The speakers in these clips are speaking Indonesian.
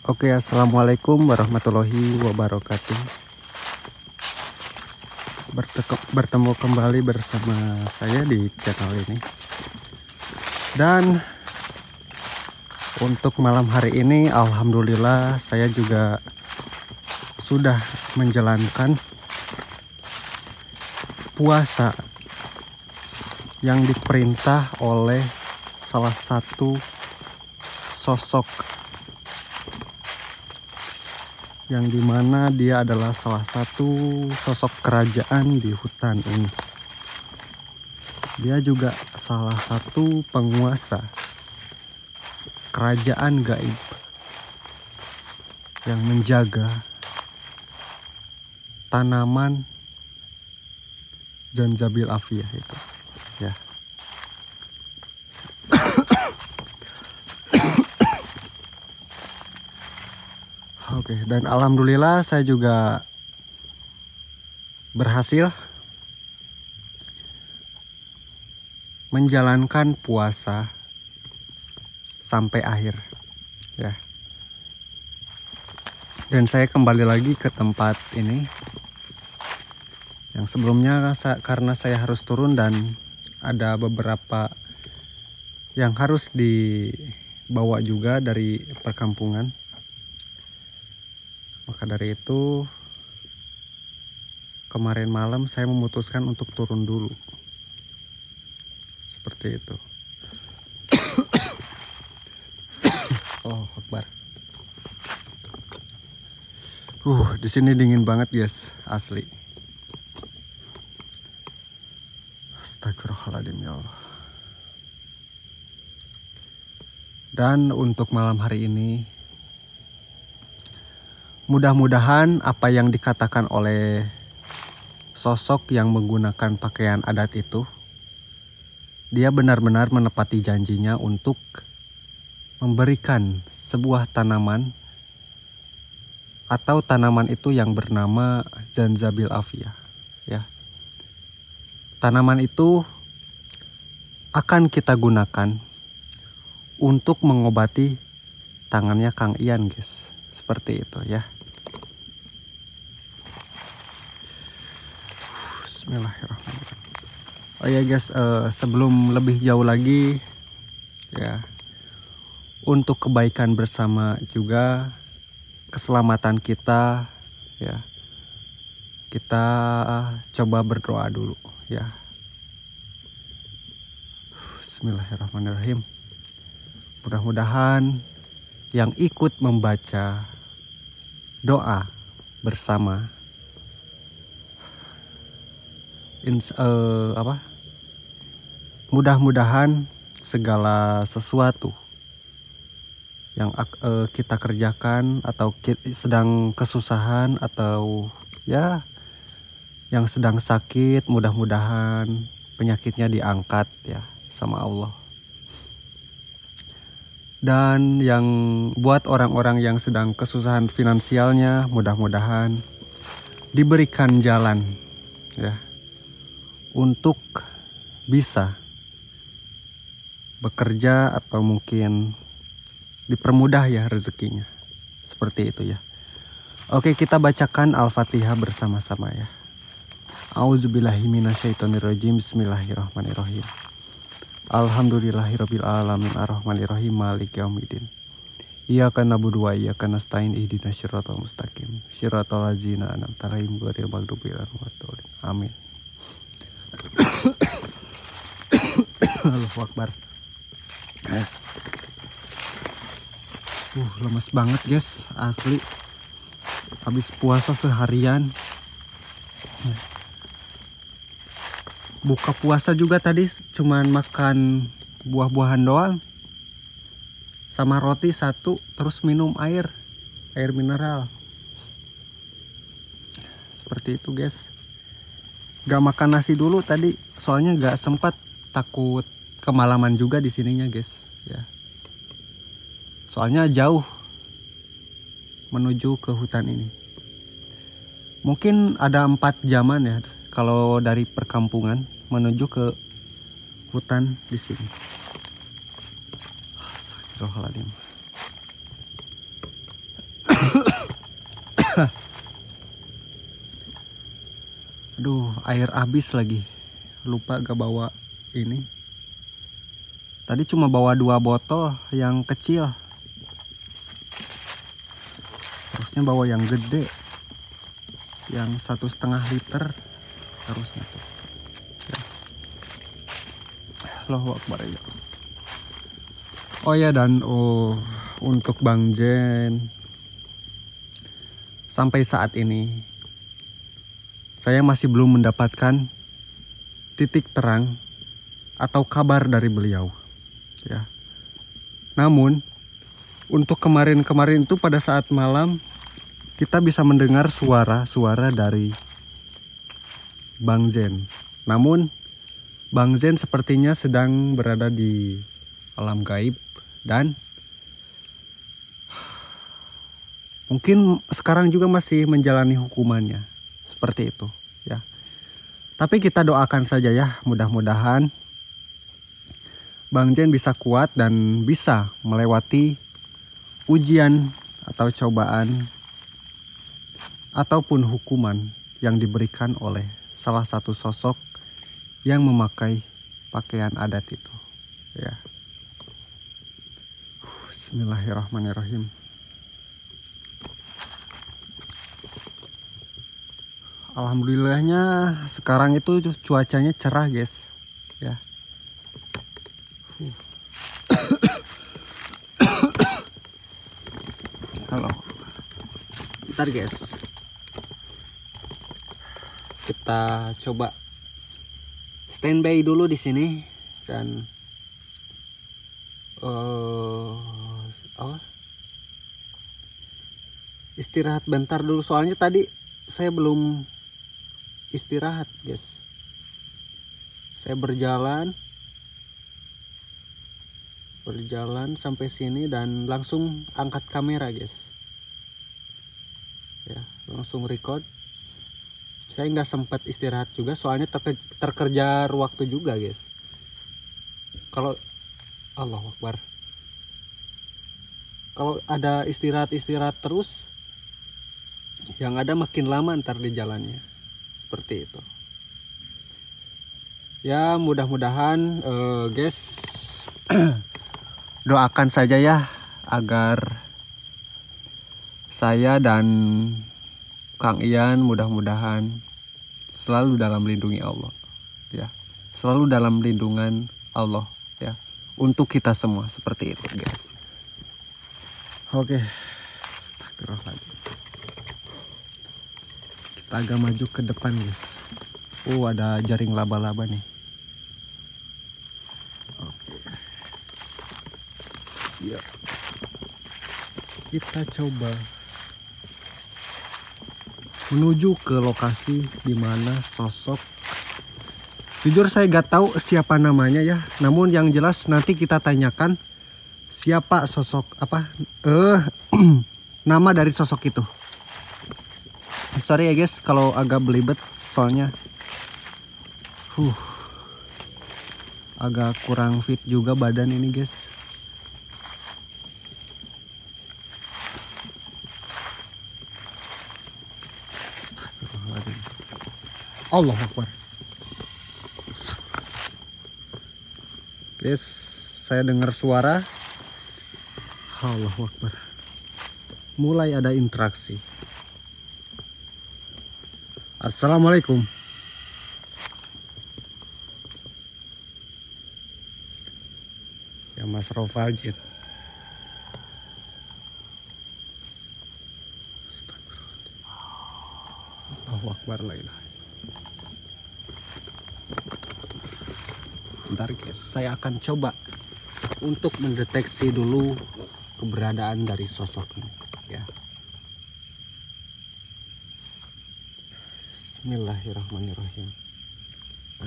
Oke, assalamualaikum warahmatullahi wabarakatuh. Bertemu kembali bersama saya di channel ini. Dan untuk malam hari ini, alhamdulillah saya juga sudah menjalankan puasa yang diperintah oleh salah satu sosok yang dimana dia adalah salah satu sosok kerajaan di hutan ini. Dia juga salah satu penguasa kerajaan gaib yang menjaga tanaman Zanjabil Afiyah itu, ya. Oke, dan alhamdulillah saya juga berhasil menjalankan puasa sampai akhir, ya. Dan saya kembali lagi ke tempat ini yang sebelumnya karena saya harus turun dan ada beberapa yang harus dibawa juga dari perkampungan. Maka dari itu kemarin malam saya memutuskan untuk turun dulu. Seperti itu. Oh, Akbar. Di sini dingin banget, guys, asli. Astagfirullahaladzim, ya Allah. Dan untuk malam hari ini, mudah-mudahan apa yang dikatakan oleh sosok yang menggunakan pakaian adat itu, dia benar-benar menepati janjinya untuk memberikan sebuah tanaman atau tanaman itu yang bernama Zanjabil Afiyah, ya. Tanaman itu akan kita gunakan untuk mengobati tangannya Kang Ian, guys. Seperti itu, ya. Bismillahirrahmanirrahim. Oh ya, guys, sebelum lebih jauh lagi, ya, untuk kebaikan bersama juga, keselamatan kita, ya, kita coba berdoa dulu, ya. Bismillahirrahmanirrahim. Mudah-mudahan yang ikut membaca doa bersama mudah-mudahan segala sesuatu yang kita kerjakan atau sedang kesusahan atau ya yang sedang sakit, mudah-mudahan penyakitnya diangkat, ya, sama Allah. Dan yang buat orang-orang yang sedang kesusahan finansialnya, mudah-mudahan diberikan jalan, ya, untuk bisa bekerja atau mungkin dipermudah, ya, rezekinya. Seperti itu, ya. Oke, kita bacakan Al-Fatihah bersama-sama, ya. Auzubillahiminasyaitonirrajim. Bismillahirrahmanirrahim. Alhamdulillahirabbil alamin arrahmanirrahim maliki yaumiddin. Iyyaka na'budu wa iyyaka nasta'in ihdinas siratal mustaqim siratal ladzina an'amta 'alaihim ghairil maghdubi 'alaihim waladdallin. Amin. Allahu Akbar. Lemes banget, guys, asli. Habis puasa seharian. Buka puasa juga tadi cuman makan buah-buahan doang sama roti satu, terus minum air mineral. Seperti itu, guys. Gak makan nasi dulu tadi, soalnya gak sempat, takut kemalaman juga di sininya, guys, ya. Soalnya jauh menuju ke hutan ini. Mungkin ada 4 jaman, ya, kalau dari perkampungan menuju ke hutan di sini. Astagfirullahaladzim. Aduh, air habis lagi. Lupa gak bawa ini. Tadi cuma bawa 2 botol yang kecil. Harusnya bawa yang gede. Yang 1,5 liter harusnya tuh. Ya. Allahu Akbar ya. Oh ya, dan untuk Bang Jen, sampai saat ini saya masih belum mendapatkan titik terang atau kabar dari beliau. Ya. Namun untuk kemarin-kemarin itu pada saat malam kita bisa mendengar suara-suara dari Bang Zen. Namun Bang Zen sepertinya sedang berada di alam gaib dan mungkin sekarang juga masih menjalani hukumannya. Seperti itu ya. Tapi kita doakan saja ya, mudah-mudahan Bang Jen bisa kuat dan bisa melewati ujian atau cobaan ataupun hukuman yang diberikan oleh salah satu sosok yang memakai pakaian adat itu ya. Bismillahirrahmanirrahim. Alhamdulillahnya sekarang itu cuacanya cerah guys ya. Halo. Bentar guys. Kita coba standby dulu di sini dan istirahat bentar dulu, soalnya tadi saya belum istirahat guys. Saya berjalan sampai sini dan langsung angkat kamera guys ya, langsung record. Saya nggak sempat istirahat juga soalnya terkejar waktu juga guys. Kalau Allahu Akbar, kalau ada istirahat terus yang ada makin lama ntar di jalannya, seperti itu ya. Mudah-mudahan guys doakan saja ya agar saya dan Kang Ian mudah-mudahan selalu dalam lindungi Allah ya, selalu dalam lindungan Allah ya, untuk kita semua, seperti itu guys. Oke, astagfirullahaladzim. Kita agak maju ke depan guys. Ada jaring laba-laba nih. Oke. Ya. Kita coba menuju ke lokasi di mana sosok, jujur saya gak tahu siapa namanya ya, namun yang jelas nanti kita tanyakan siapa sosok nama dari sosok itu. Sorry ya guys kalau agak belibet, soalnya agak kurang fit juga badan ini guys. Allahu Akbar. Guys, saya dengar suara. Allahu Akbar. Mulai ada interaksi. Assalamualaikum. Ya Mas Rofaljit. Allahu Akbar, la ilaha. Bentar guys, saya akan coba untuk mendeteksi dulu keberadaan dari sosok ini ya. Bismillahirrahmanirrahim.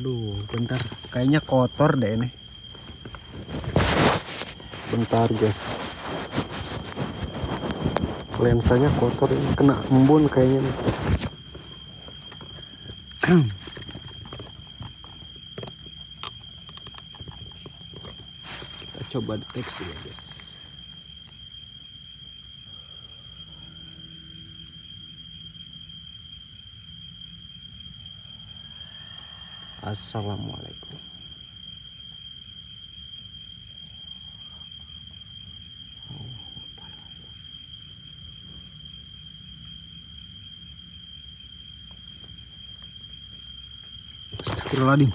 Aduh, bentar, kayaknya kotor deh ini. Bentar guys, lensanya kotor ini, kena embun kayaknya nih. Coba deteksi ya guys. Assalamualaikum. Astagfirullahaladzim.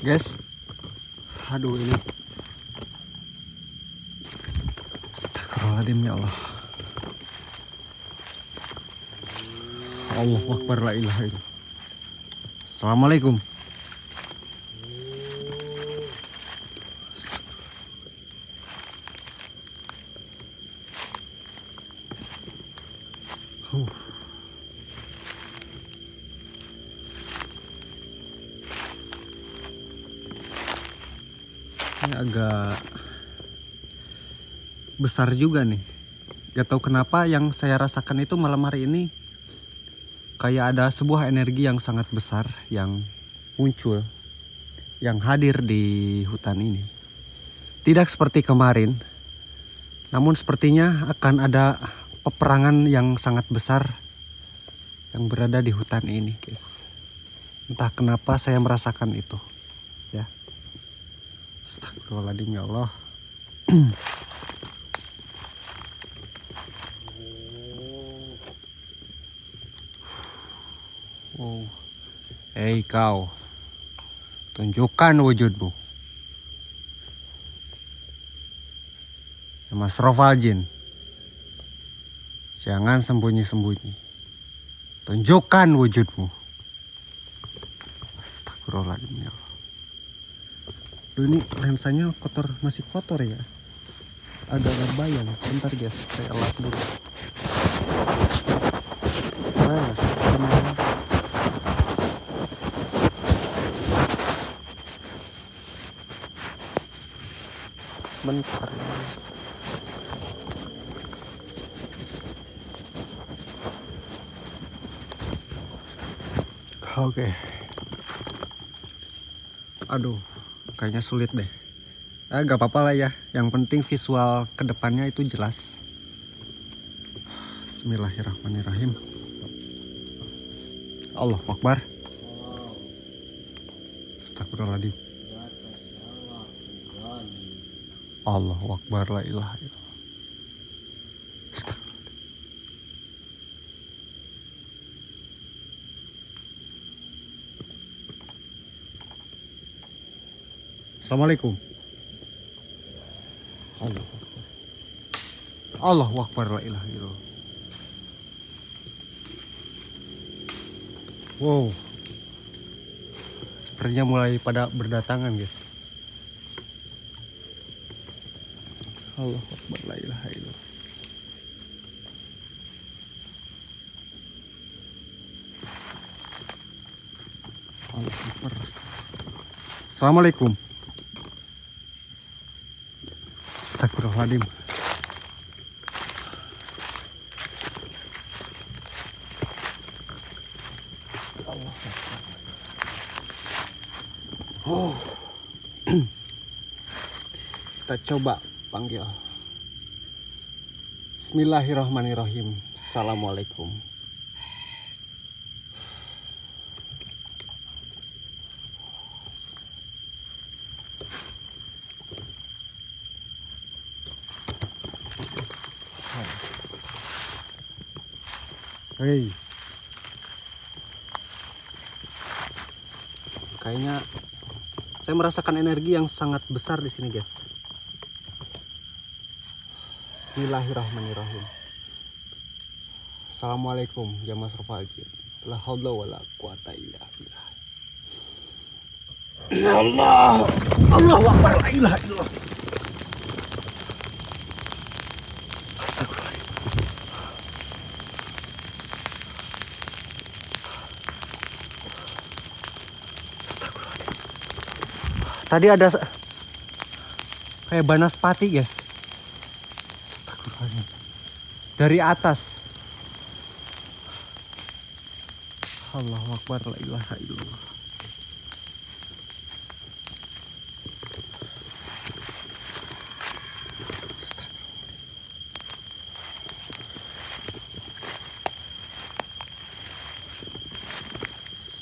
Guys, aduh ini. Astagfirullahaladzim ya Allah. Allahu Akbar, la ilaha illallah. Assalamualaikum. Ini agak besar juga nih. Gak tahu kenapa yang saya rasakan itu malam hari ini kayak ada sebuah energi yang sangat besar yang muncul, yang hadir di hutan ini. Tidak seperti kemarin, namun sepertinya akan ada peperangan yang sangat besar yang berada di hutan ini, guys. Entah kenapa saya merasakan itu, ya. Astagfirullahaladzim ya Allah. Wow. Hei kau, tunjukkan wujudmu. Ya Mas Rovaljin, jangan sembunyi-sembunyi. Tunjukkan wujudmu. Astagfirullahaladzim ya Allah. Duh, ini lensanya kotor, masih kotor ya. Agak-agak bayang. Bentar guys, saya lap dulu. Nah, bentar. Oke. Aduh, kayaknya sulit deh. Gak apa-apa lah ya. Yang penting visual kedepannya itu jelas. Bismillahirrahmanirrahim. Allahu Akbar. Astagfirullahaladzim. Allahu Akbar, la ilaha illallah. Assalamualaikum. Allahu Akbar, la ilaha illallah. Wow, sepertinya mulai pada berdatangan guys. Allahu Akbar, la ilaha illallah. Allahu Akbar. Assalamualaikum. Astagfirullahaladzim. Oh. Kita coba panggil. Bismillahirrahmanirrahim. Assalamualaikum. Hei. Kayaknya saya merasakan energi yang sangat besar di sini, guys. Bismillahirrahmanirrahim. Assalamualaikum ya Mas Rovaljin. La haula wala quwata illa billah. Allah, Allahu Akbar, la ilaha illallah. Tadi ada kayak banaspati, guys. Astagfirullahaladzim. Dari atas. Allahu Akbar, la ilaha illallah.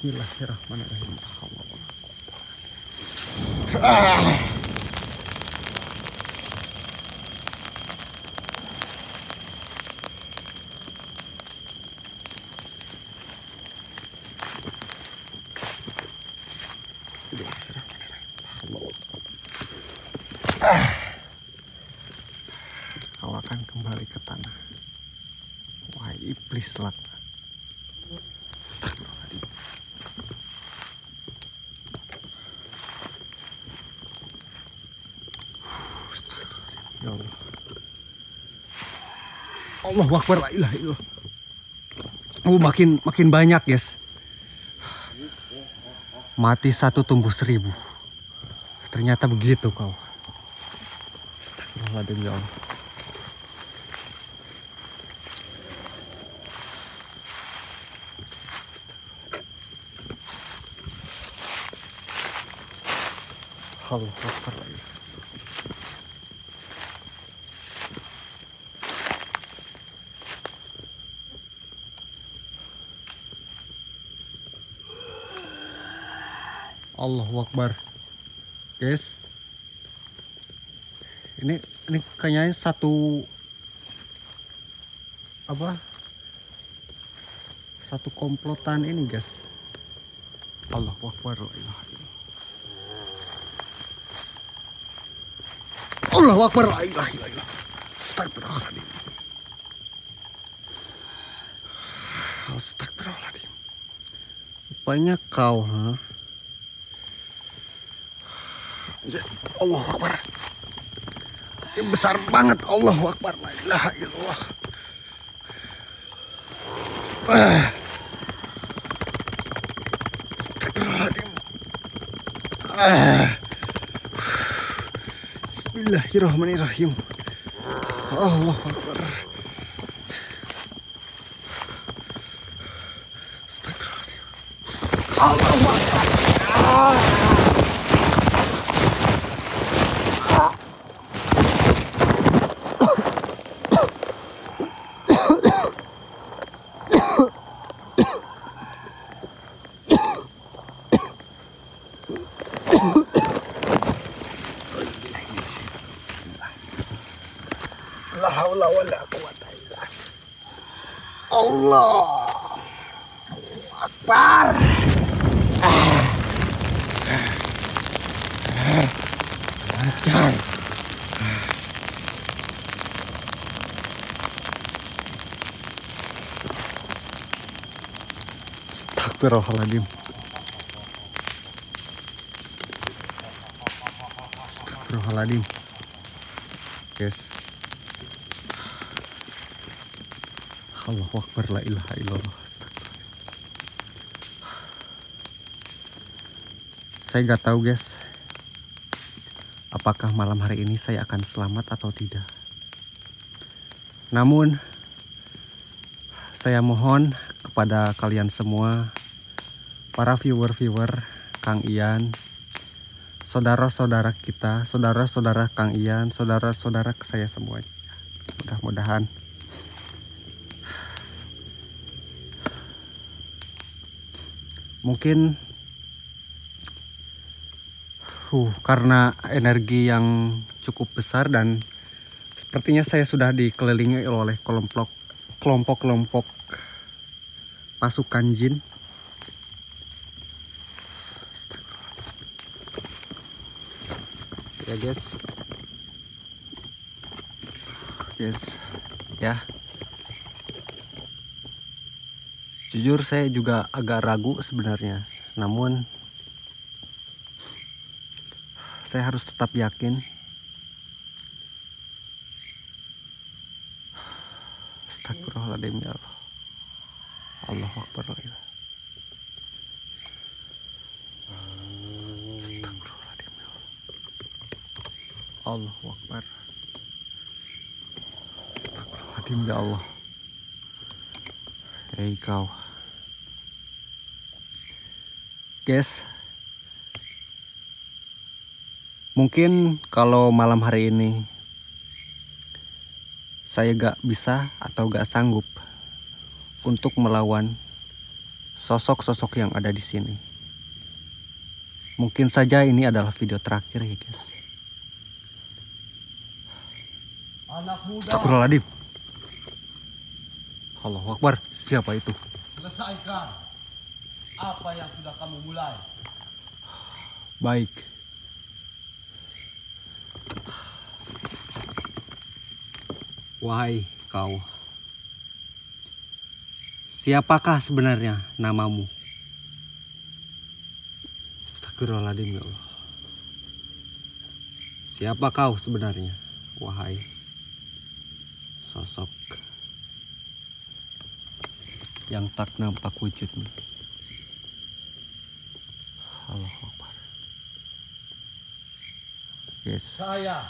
Bismillahirrahmanirrahim. Kau akan kembali ke tanah. Wahai iblis laknat. Astagfirullahaladzim. Ya Allah. Allahu Akbar, la ilaha illallah. Makin banyak, guys. Mati satu tumbuh 1000. Ternyata begitu kau. Astagfirullahaladzim ya Allah. Allahu Akbar. Allahu Akbar. Guys. Ini kayaknya satu komplotan ini, guys. Allahu Akbar. La ilaha illallah. Allahu Akbar, la ilaha illallah. Astagfirullahaladzim. Astagfirullahaladzim. Rupanya kau, ha? Allahu Akbar. Ini besar banget. Allahu Akbar, la ilaha illallah. Astagfirullahaladzim. Bismillahirrahmanirrahim. Allahu Akbar. Astagfirullahaladzim. Allahu Akbar. La haula wala quwata illa Allah. Akbar. Ajar. Astagfirullahaladzim. Astagfirullahaladzim. Guys. Allahu Akbar, la ilaha illallah. Saya gak tahu, guys, apakah malam hari ini saya akan selamat atau tidak. Namun saya mohon kepada kalian semua, para viewer Kang Ian, saudara-saudara kita, saudara-saudara Kang Ian, saudara-saudara saya semuanya, mudah-mudahan mungkin karena energi yang cukup besar dan sepertinya saya sudah dikelilingi oleh kelompok-kelompok pasukan jin. Ya guys, ya. Jujur saya juga agak ragu sebenarnya, namun saya harus tetap yakin. Astagfirullahaladzim ya Allah. Allahu Akbar. Astagfirullahaladzim ya Allah. Allahu Akbar. Astagfirullahaladzim ya Allah. Hei kau. Guys, mungkin kalau malam hari ini saya gak bisa atau gak sanggup untuk melawan sosok-sosok yang ada di sini. Mungkin saja ini adalah video terakhir ya guys. Anak muda. Astagfirullahaladzim. Allahu Akbar. Siapa itu? Selesaikan apa yang sudah kamu mulai. Baik. Wahai kau, siapakah sebenarnya namamu? Astagfirullahaladzim ya Allah. Siapa kau sebenarnya, wahai sosok yang tak nampak wujudnya? Allahu Akbar. Yes. Saya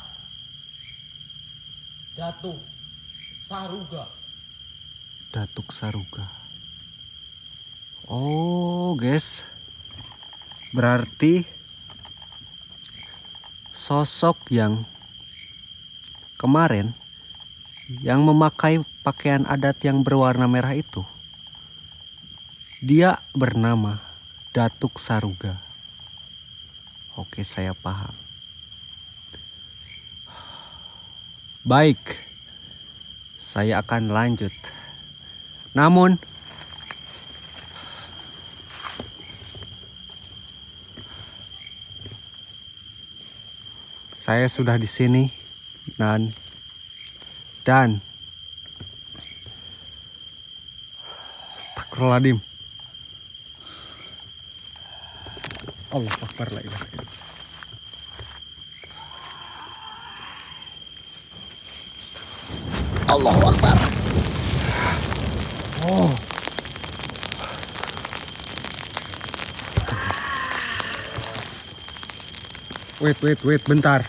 Datuk Saruga. Datuk Saruga. Oh guys, berarti sosok yang kemarin yang memakai pakaian adat yang berwarna merah itu, dia bernama Datuk Saruga. Oke, saya paham. Baik, saya akan lanjut. Namun saya sudah di sini dan astagfirullahaladzim. Allahu Akbar, la ilaha illallah. Allahu Akbar. Oh. Wait, bentar.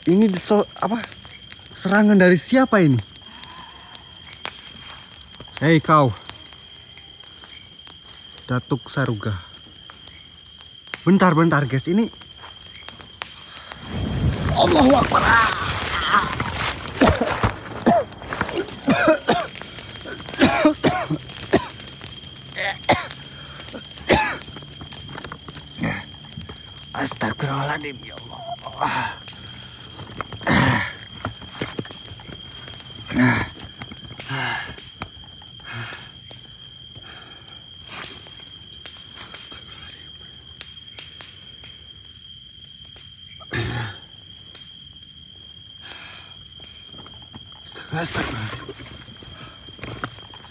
Ini apa? Serangan dari siapa ini? Hei kau, Datuk Saruga. Bentar guys, ini Allahu Akbar. Astagfirullahaladzim ya Allah. Astagfirullahaladzim.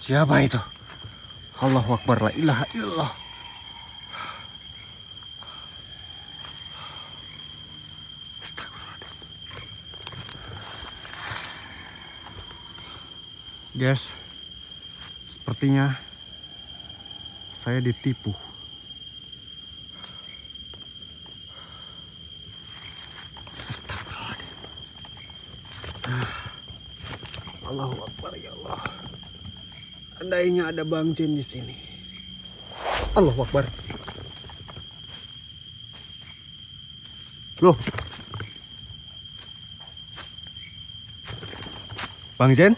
Siapa itu? Allahu Akbar, la ilaha illallah. Guys, sepertinya saya ditipu. Astagfirullahaladzim. Allahu Akbar ya Allah. Andainya ada Bang Jin di sini. Allahu Akbar. Loh. Bang Jen?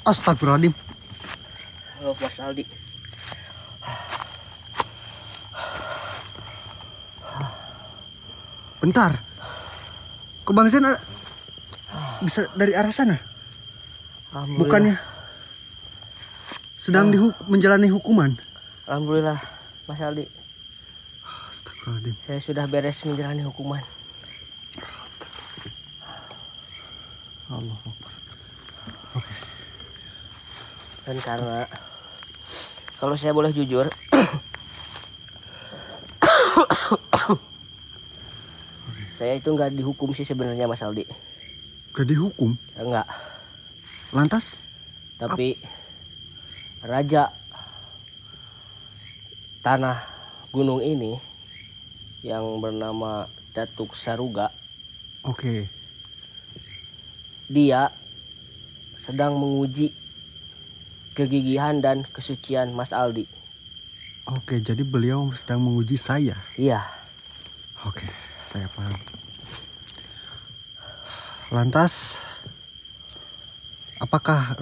Astagfirullahaladzim. Halo Mas Aldi. Bentar. Ke Bang Zen bisa dari arah sana? Bukannya sedang menjalani hukuman? Alhamdulillah Mas Aldi. Astagfirullahaladzim. Saya sudah beres menjalani hukuman. Allah. Oke. Dan karena kalau saya boleh jujur, saya itu nggak dihukum sih sebenarnya Mas Aldi. Gak dihukum? Enggak. Lantas? Tapi raja tanah gunung ini yang bernama Datuk Saruga. Oke. Dia sedang menguji kegigihan dan kesucian Mas Aldi. Oke, jadi beliau sedang menguji saya. Iya. Oke, saya paham. Lantas apakah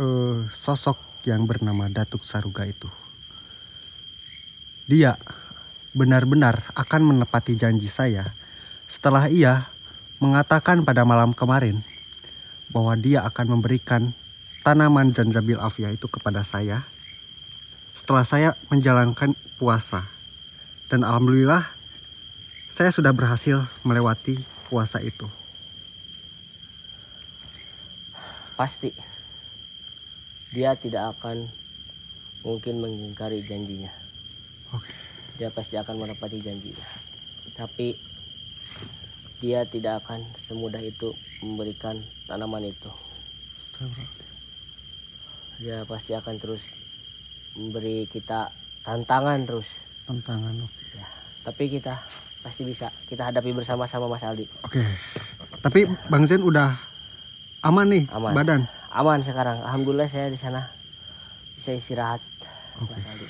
sosok yang bernama Datuk Saruga itu dia benar-benar akan menepati janji saya setelah ia mengatakan pada malam kemarin bahwa dia akan memberikan tanaman Zanjabil Afia itu kepada saya setelah saya menjalankan puasa. Dan alhamdulillah saya sudah berhasil melewati puasa itu. Pasti dia tidak akan mungkin mengingkari janjinya. Oke. Dia pasti akan menepati janjinya. Tapi dia tidak akan semudah itu memberikan tanaman itu. Dia pasti akan terus memberi kita tantangan terus. Tantangan, oke. Ya, tapi kita pasti bisa. Kita hadapi bersama-sama Mas Aldi. Oke. Tapi Bang Zen udah aman nih Aman. badan? Aman sekarang. Alhamdulillah saya di sana bisa istirahat. Oke. Mas Aldi.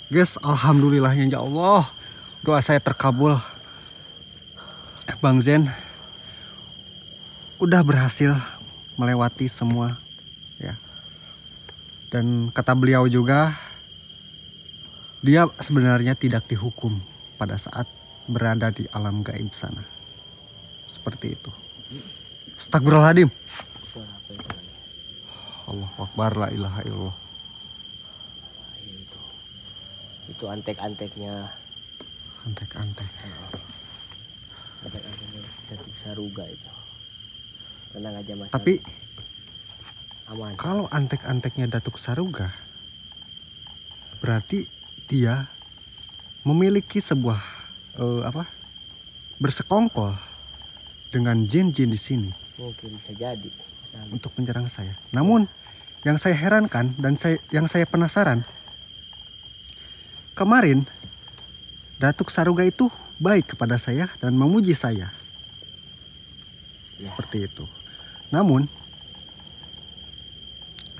Guys, alhamdulillahnya ya Allah. Doa saya terkabul. Bang Zen udah berhasil melewati semua ya. Dan kata beliau juga dia sebenarnya tidak dihukum pada saat berada di alam gaib sana. Seperti itu. Astagfirullahaladzim. Suara apa itu lagi? Allahu Akbar, la ilaha illallah. Itu antek-anteknya. Antek-antek. Antek-anteknya Datuk Saruga itu. Tenang aja Mas. Tapi aman. kalau antek-anteknya Datuk Saruga, berarti dia memiliki sebuah bersekongkol dengan jin-jin di sini Mungkin bisa jadi. untuk menyerang saya. Namun yang saya herankan dan yang saya penasaran, kemarin Datuk Saruga itu baik kepada saya dan memuji saya. Ya. Seperti itu. Namun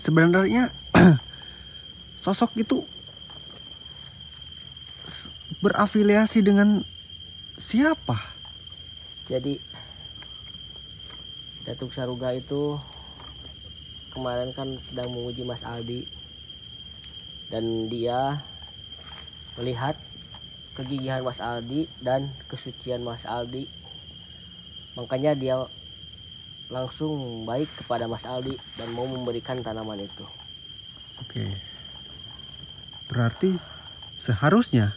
sebenarnya sosok itu berafiliasi dengan siapa? Jadi Datuk Saruga itu kemarin kan sedang menguji Mas Aldi dan dia melihat kegigihan Mas Aldi dan kesucian Mas Aldi, makanya dia langsung baik kepada Mas Aldi dan mau memberikan tanaman itu. Oke. Berarti seharusnya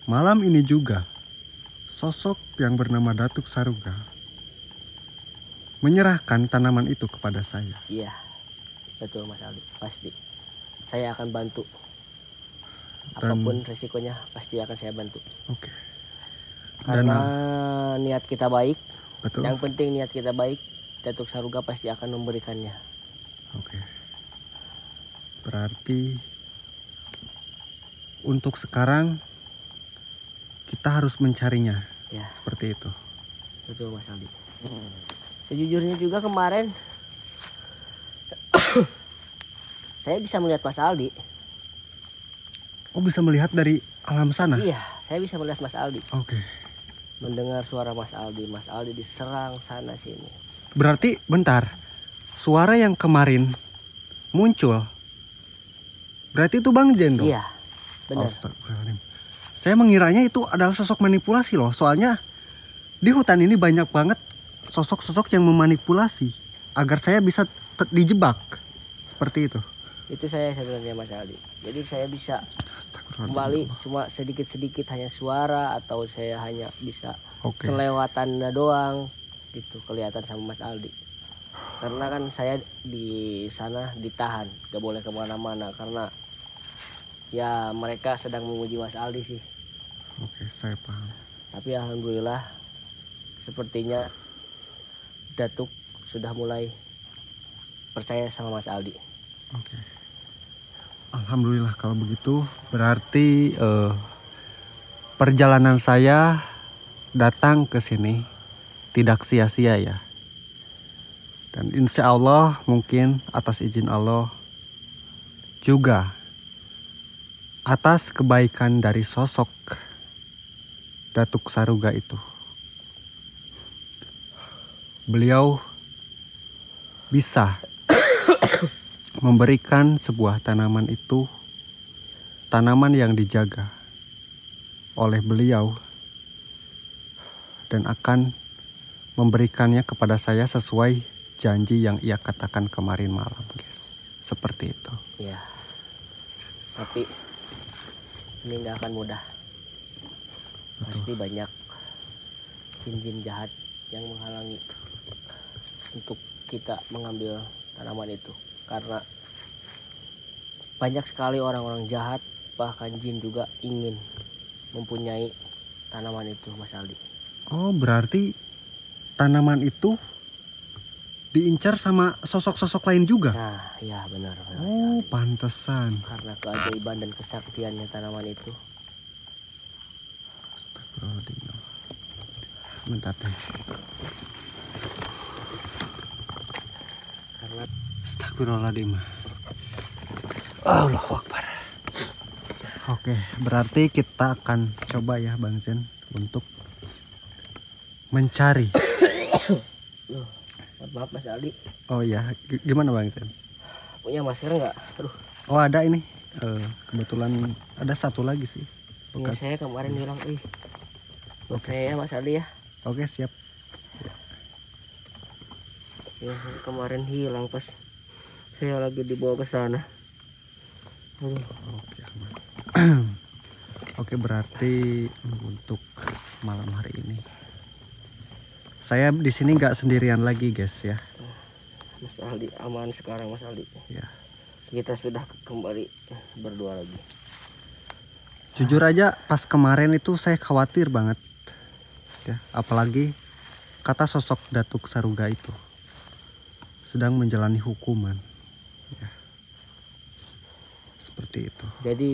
malam ini juga sosok yang bernama Datuk Saruga menyerahkan tanaman itu kepada saya. Iya, betul Mas Aldi, pasti. Saya akan bantu. Apapun resikonya pasti akan saya bantu. Oke. Karena niat kita baik. Betul. Yang penting niat kita baik, Datuk Saruga pasti akan memberikannya. Oke. Berarti untuk sekarang kita harus mencarinya. Ya, Seperti itu. betul Mas Aldi. Sejujurnya juga kemarin saya bisa melihat Mas Aldi. Oh, bisa melihat dari alam sana? Iya, saya bisa melihat Mas Aldi. Oke. Mendengar suara Mas Aldi. Mas Aldi diserang sana sini. Berarti bentar. Suara yang kemarin muncul, berarti itu Bang Jen dong? Iya, benar. Astagfirullahaladzim. Saya mengiranya itu adalah sosok manipulasi loh. Soalnya di hutan ini banyak banget sosok-sosok yang memanipulasi agar saya bisa dijebak. Seperti itu. Itu saya sebenarnya Mas Aldi. Jadi saya bisa kembali cuma sedikit-sedikit hanya suara, atau saya hanya bisa Oke. selewatan doang gitu kelihatan sama Mas Aldi. Karena kan saya di sana ditahan, gak boleh kemana-mana karena ya mereka sedang menguji Mas Aldi sih. Oke, saya paham. Tapi alhamdulillah sepertinya Datuk sudah mulai percaya sama Mas Aldi. Oke. Alhamdulillah kalau begitu berarti perjalanan saya datang ke sini tidak sia-sia ya. Dan insya Allah mungkin atas izin Allah juga atas kebaikan dari sosok Datuk Saruga itu, beliau bisa memberikan sebuah tanaman itu tanaman yang dijaga oleh beliau dan akan memberikannya kepada saya sesuai janji yang ia katakan kemarin malam, guys. Seperti itu. Ya. Tapi ini nggak akan mudah. Pasti banyak jin-jin jahat yang menghalangi untuk kita mengambil tanaman itu. Karena banyak sekali orang-orang jahat, bahkan jin juga ingin mempunyai tanaman itu, Mas Aldi. Oh, berarti tanaman itu diincar sama sosok-sosok lain juga? Nah, ya benar. Oh, pantesan. Karena keajaiban dan kesaktiannya tanaman itu. Astagfirullahaladzim. Bentar deh. Karena Astagfirullahaladzim. Allahu Akbar. Oke, berarti kita akan coba ya Bang Zen untuk mencari. Loh, maaf Mas Aldi, Oh ya, gimana Bang Zen? punya masker nggak? Aduh, Oh ada ini. Kebetulan ada satu lagi sih. punya saya kemarin hilang. Buat saya Mas Aldi ya. Oke, siap. Ya, kemarin hilang pas saya lagi dibawa ke sana. Aduh. Oke, aman. Oke, berarti untuk malam hari ini saya di sini nggak sendirian lagi, guys ya. Mas Aldi aman sekarang, Mas Aldi. Ya. Kita sudah kembali berdua lagi. Jujur aja pas kemarin itu saya khawatir banget. Ya, apalagi kata sosok Datuk Saruga itu sedang menjalani hukuman. Ya. Seperti itu. Jadi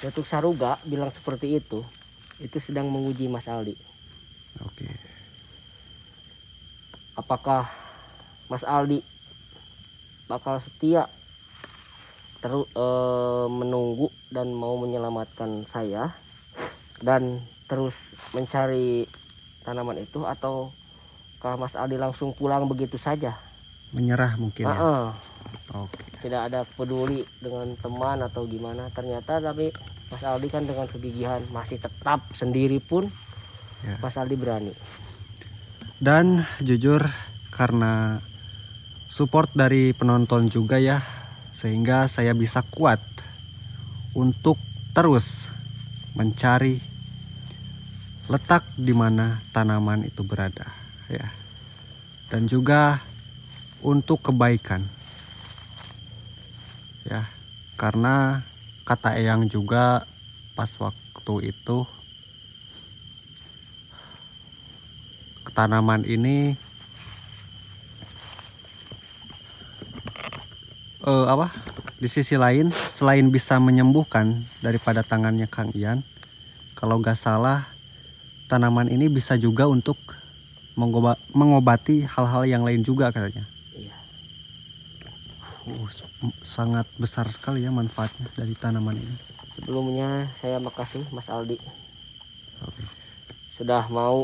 Datuk Saruga bilang seperti itu sedang menguji Mas Aldi. Oke. Apakah Mas Aldi bakal setia menunggu dan mau menyelamatkan saya dan terus mencari tanaman itu, atau kalau Mas Aldi langsung pulang begitu saja? Menyerah mungkin ya. Oke. Tidak ada peduli dengan teman atau gimana. Ternyata tapi Mas Aldi kan dengan kegigihan masih tetap sendiri pun Ya. Mas Aldi berani. Dan jujur karena support dari penonton juga ya, sehingga saya bisa kuat untuk terus mencari letak di mana tanaman itu berada ya. Dan juga untuk kebaikan. Ya, karena kata Eyang juga pas waktu itu tanaman ini di sisi lain selain bisa menyembuhkan daripada tangannya Kang Ian, kalau nggak salah tanaman ini bisa juga untuk mengobati hal-hal yang lain juga katanya. Iya. Sangat besar sekali ya manfaatnya dari tanaman ini. Sebelumnya saya makasih Mas Aldi Oke. sudah mau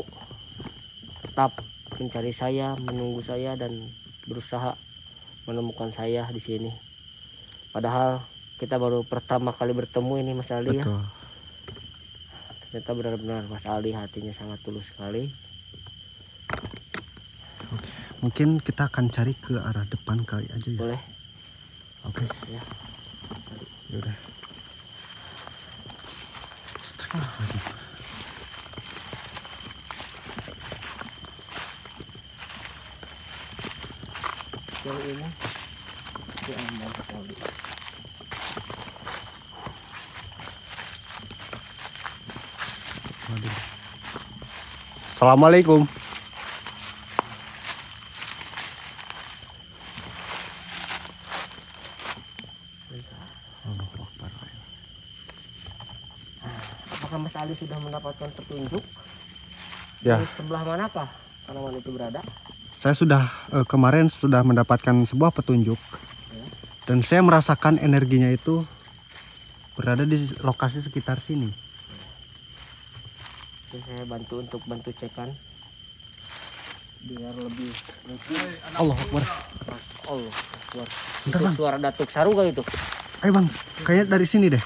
tetap mencari saya, menunggu saya dan berusaha menemukan saya di sini. Padahal kita baru pertama kali bertemu ini Mas Aldi. Betul. Ya. Ternyata benar-benar Mas Aldi hatinya sangat tulus sekali. Oke. Mungkin kita akan cari ke arah depan kali aja ya. Boleh? Oke. Ya. Yaudah. Astagfirullahaladzim. Yang ini diambil Mas Aldi. Assalamualaikum. Apakah Mas Aldi sudah mendapatkan petunjuk? Ya. Di sebelah manakah tanaman itu berada? Saya sudah kemarin sudah mendapatkan sebuah petunjuk dan saya merasakan energinya itu berada di lokasi sekitar sini. Jadi saya bantu cekan. biar lebih mungkin. Allah Akbar. Allah Akbar. Bentar, Itu Bang. suara datuk saru kali itu. Ayo Bang, kayaknya dari sini deh.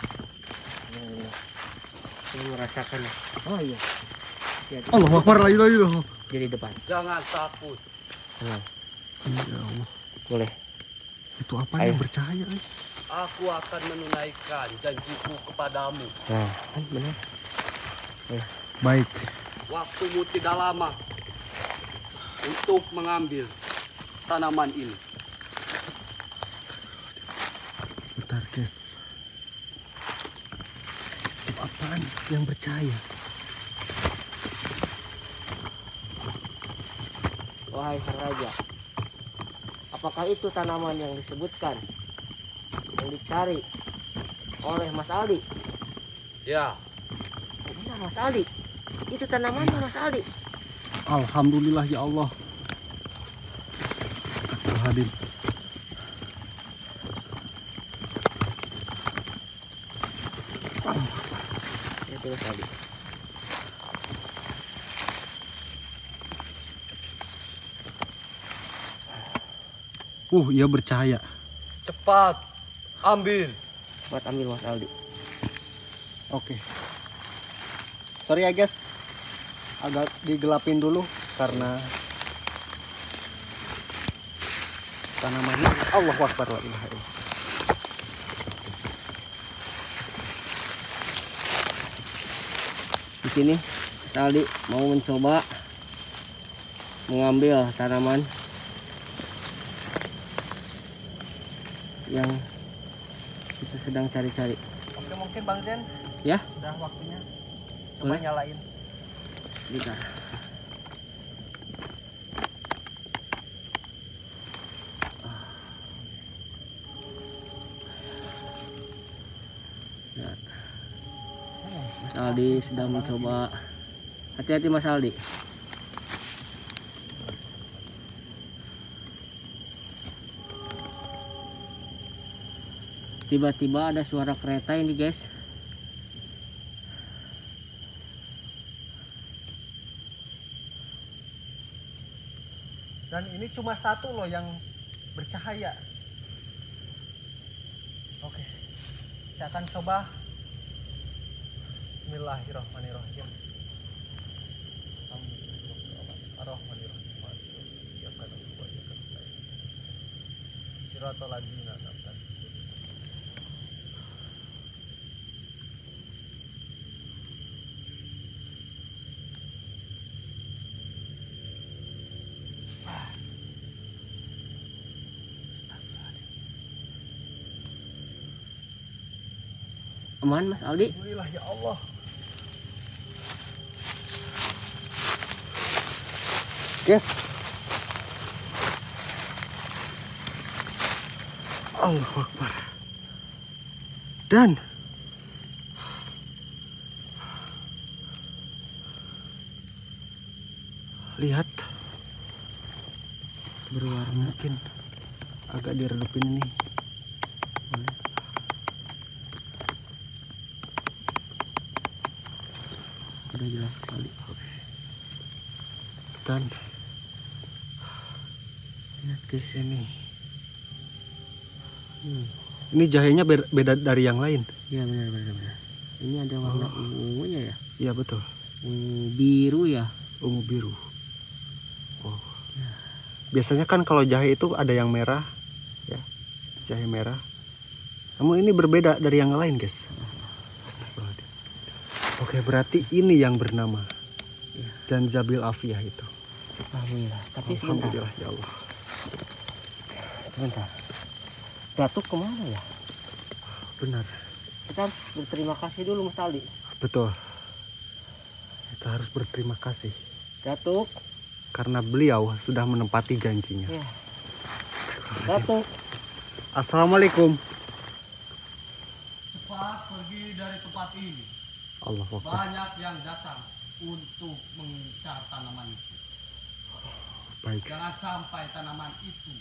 Ini merasakan. Oh iya. Hati-hati. Allah Akbar, la ilaha illallah. Jadi depan. Jangan takut. Tenang. Ya Allah, Boleh. itu apa Ayo. yang bercahaya? Aku akan menunaikan janjiku kepadamu. Nah, benar. Baik. Waktumu tidak lama untuk mengambil tanaman ini. Bentar guys. Itu apaan yang bercahaya? Wahai sang raja, apakah itu tanaman yang disebutkan, yang dicari oleh Mas Aldi? Ya, Benar Mas Aldi, itu tanamannya Mas Aldi. Alhamdulillah ya Allah. Astagfirullahaladzim. Itu Mas Aldi. Ia bercahaya. cepat ambil. Buat ambil Mas Aldi. Oke. Sorry ya guys, agak digelapin dulu karena tanamannya. Allahu Akbar, la ilaha illallah. Di sini Mas Aldi mau mencoba mengambil tanaman yang kita sedang cari-cari. Oke, mungkin Bang Zen Ya, udah waktunya. Coba Boleh. nyalain. sebentar. Ya. Mas Aldi sedang mencoba. Hati-hati Mas Aldi. Tiba-tiba ada suara kereta ini guys. Dan ini cuma satu loh yang bercahaya. Oke, saya akan coba. Bismillahirrahmanirrahim. Aman Mas Aldi? Alhamdulillah ya Allah. Yes. Allahu Akbar. Dan lihat, berwarna, mungkin agak diredupin ini. Udah jelas sekali. Dan Lihat guys. ini jahenya beda dari yang lain. Iya benar. Ini ada warna ungunya ya. Iya betul. Ungu biru ya. Ungu biru. Oh. Biasanya kan kalau jahe itu ada yang merah, ya, jahe merah. Namun ini berbeda dari yang lain guys. Astagfirullahaladzim. Oke, berarti ini yang bernama Zanjabil Afiyah itu. Alhamdulillah. Tapi sebentar. Alhamdulillah ya Allah. Sebentar. Datuk kemana ya? Benar. Kita harus berterima kasih dulu Mas Aldi. Betul. Kita harus berterima kasih Datuk. karena beliau sudah menempati janjinya. Ya. Datuk. Assalamualaikum. Cepat pergi dari tempat ini. Allah Akbar. Banyak yang datang untuk mengincar tanaman itu. Baik. Jangan sampai tanaman itu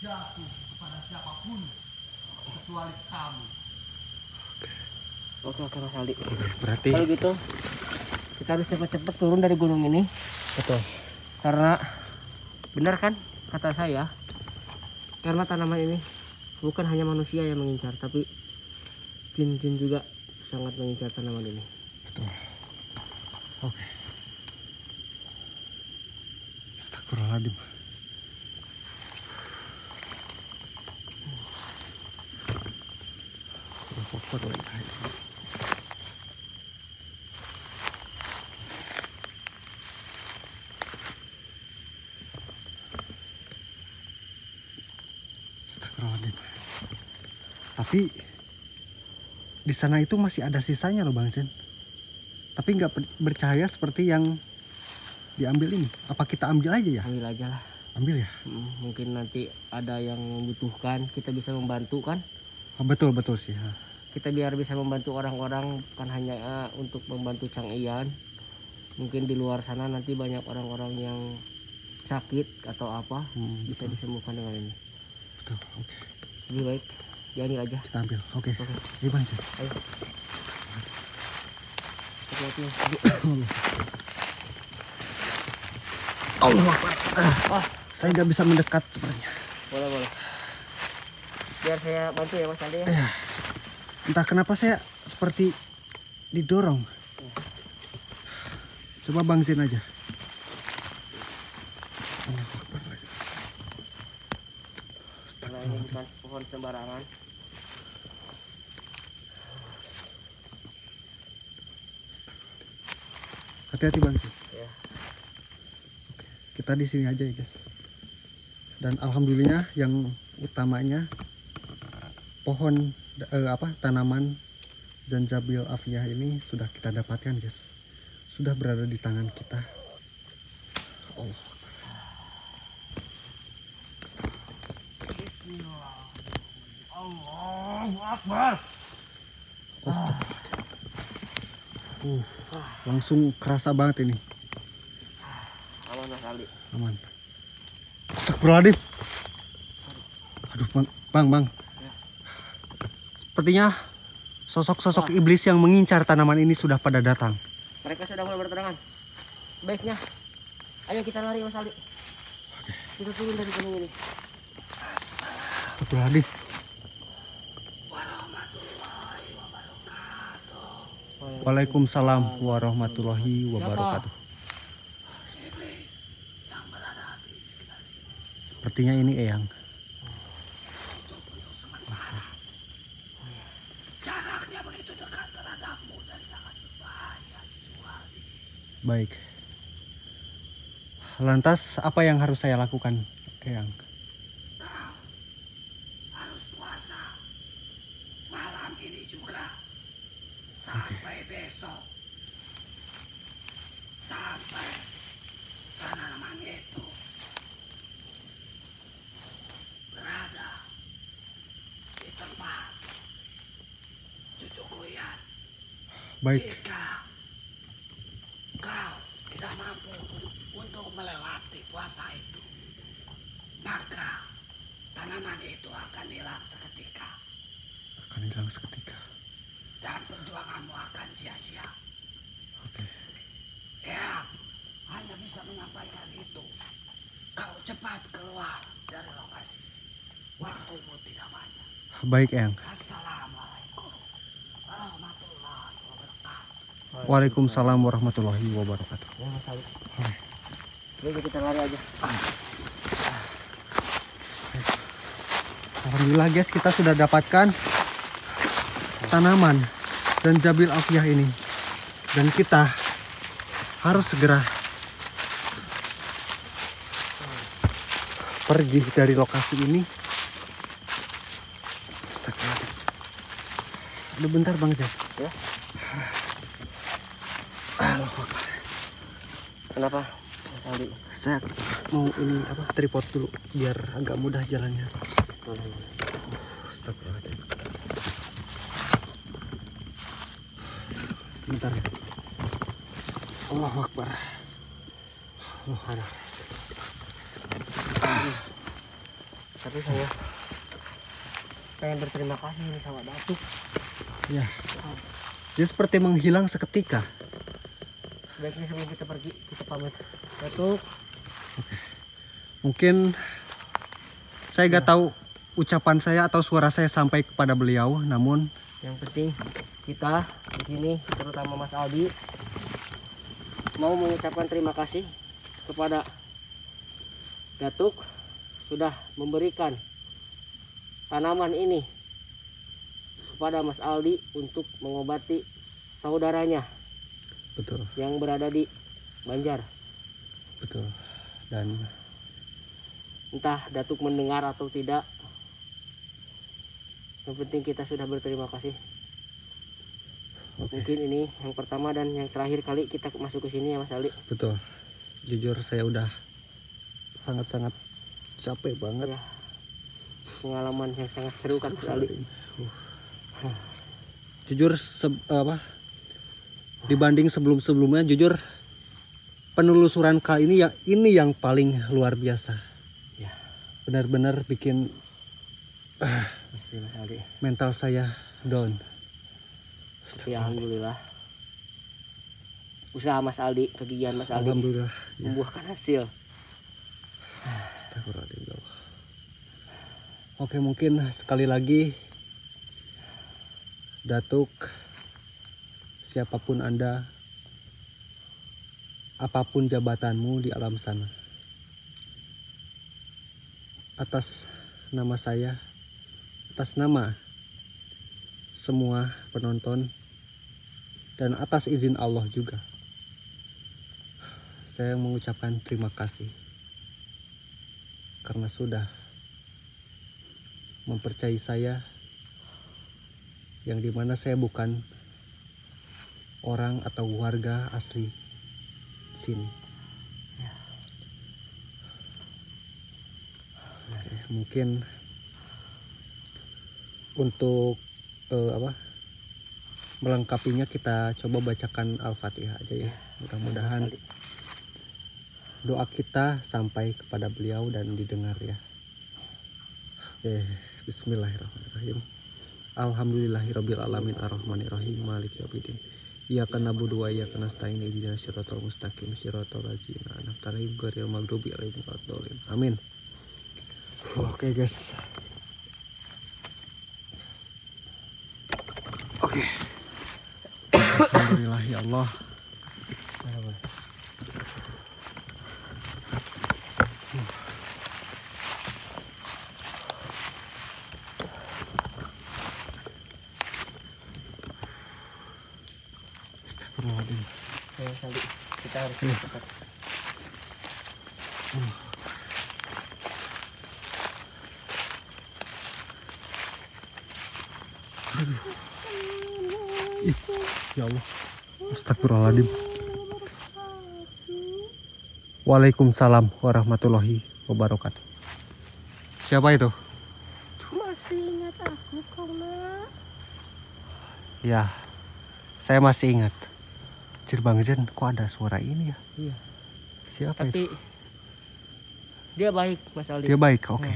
jatuh kepada siapapun kecuali kamu. Oke Mas Aldi. Oke, berarti Kalau gitu kita harus cepat-cepat turun dari gunung ini. betul. Karena benar kan kata saya, karena tanaman ini bukan hanya manusia yang mengincar, tapi jin-jin juga sangat mengincar tanaman ini. Betul. Oke. Astagfirullahaladzim. Astagfirullahaladzim. Tapi di sana itu masih ada sisanya loh Bang Sen. Tapi nggak bercahaya seperti yang diambil ini. Apa kita ambil aja ya? Ambil aja lah. Ambil ya? Mungkin nanti ada yang membutuhkan, kita bisa membantu kan? Oh, betul sih. Kita biar bisa membantu orang-orang, bukan hanya untuk membantu Cang Ian. Mungkin di luar sana nanti banyak orang-orang yang sakit atau apa, bisa disembuhkan dengan ini. Betul, oke. Lebih baik diambil aja. Kita ambil, oke. Oke. Ayo Bang Sen. Ayo. Hati-hati. Allah Akbar. Saya nggak bisa mendekat sepertinya. Boleh. Biar saya bantu ya Mas Aldi ya. Ya. Entah kenapa saya seperti didorong. Coba Bang Sen aja. Allah Akbar. Karena ini bukan pohon sembarangan. Hati-hati Bang Sen. Ya. Oke, kita di sini aja ya guys. Dan alhamdulillah yang utamanya pohon tanaman Zanjabil Afiyah ini sudah kita dapatkan guys. Sudah berada di tangan kita. Allah. Allahu Akbar. Langsung kerasa banget ini. Aman Mas Aldi. Aman. Astagfirullahaladzim. Aduh bang. Sepertinya sosok-sosok iblis yang mengincar tanaman ini sudah pada datang. Mereka sudah mulai berterangan. Baiknya, ayo kita lari Mas Aldi. Kita turun dari gunung ini. Astagfirullahaladzim. Waalaikumsalam warahmatullahi wabarakatuh. Sepertinya ini Eyang. Jaraknya begitu dekat terhadapmu dan sangat berbahaya. Baik. Lantas apa yang harus saya lakukan, Eyang? Kau harus puasa malam ini juga sampai besok, sampai tanaman itu berada di tempat cucu Kuyan. Baik. Jika kau tidak mampu untuk melewati puasa itu, maka tanaman itu akan hilang seketika Akan hilang seketika. dan perjuanganmu akan sia-sia. Oke. Ya, hanya bisa menyampaikan itu. Kau cepat keluar dari lokasi. Waktumu tidak banyak. Baik, Eyang. Assalamualaikum warahmatullahi wabarakatuh. Waalaikumsalam warahmatullahi wabarakatuh. Ya Mas Aldi. Baik, kita lari aja. Alhamdulillah guys, kita sudah dapatkan tanaman Zanjabil Afiyah ini. Dan kita harus segera pergi dari lokasi ini. Astagfirullahaladzim. Aduh, bentar Bang Zek. Ya. Kenapa Mas Aldi? Saya mau ini tripod dulu biar agak mudah jalannya. Astagfirullahaladzim. Bentar ya. Allahu Akbar. Allahu Akbar. Tapi saya pengen berterima kasih ini sama Datuk. Ya. Dia seperti menghilang seketika. Baiknya sebelum kita pergi, kita pamit. Datuk, Mungkin saya gak tahu ucapan saya atau suara saya sampai kepada beliau, namun yang penting kita di sini, terutama Mas Aldi, mau mengucapkan terima kasih kepada Datuk sudah memberikan tanaman ini kepada Mas Aldi untuk mengobati saudaranya betul, yang berada di Banjar. betul. Dan Entah Datuk mendengar atau tidak, yang penting kita sudah berterima kasih. oke, Mungkin ini yang pertama dan yang terakhir kali kita masuk ke sini ya Mas Aldi. betul. Jujur saya udah sangat-sangat capek banget. Ya, pengalaman yang sangat seru kan Mas Aldi. Jujur dibanding sebelum-sebelumnya, jujur penelusuran kali ini yang paling luar biasa. Ya, Benar-benar bikin pasti Mas Aldi. mental saya down. Tapi alhamdulillah usaha Mas Aldi, kegigihan Mas Aldi Alhamdulillah. Ya. membuahkan hasil. Astagfirullahaladzim, ya Allah. Oke, mungkin sekali lagi Datuk, siapapun Anda, apapun jabatanmu di alam sana, atas nama saya, atas nama semua penonton, dan atas izin Allah juga, saya mengucapkan terima kasih karena sudah mempercayai saya, yang dimana saya bukan orang atau warga asli sini. Oke, mungkin untuk melengkapinya kita coba bacakan Al-Fatihah aja ya. Mudah-mudahan doa kita sampai kepada beliau dan didengar ya. Oke, bismillahirrahmanirrahim. Alhamdulillahirabbil alamin arrahmanirrahim maliki yaumiddin. Iyyaka na'budu wa iyyaka nasta'in ihdinas siratal mustaqim siratal ladzina an'amta 'alaihim ghairil maghdubi 'alaihim waladdallin. Amin. Oke, guys. Oke. Alhamdulillah ya Allah. Astagfirullahaladzim. Ya, Aldi, kita harus cepat. Ya Allah. Astagfirullahaladzim. Waalaikumsalam warahmatullahi wabarakatuh. Siapa itu? Masih ingat aku kau nak? Ya, saya masih ingat. Cir Bang Jen, kok ada suara ini ya? Iya. Siapa Tapi itu? dia baik Mas Aldi. Dia baik, oke.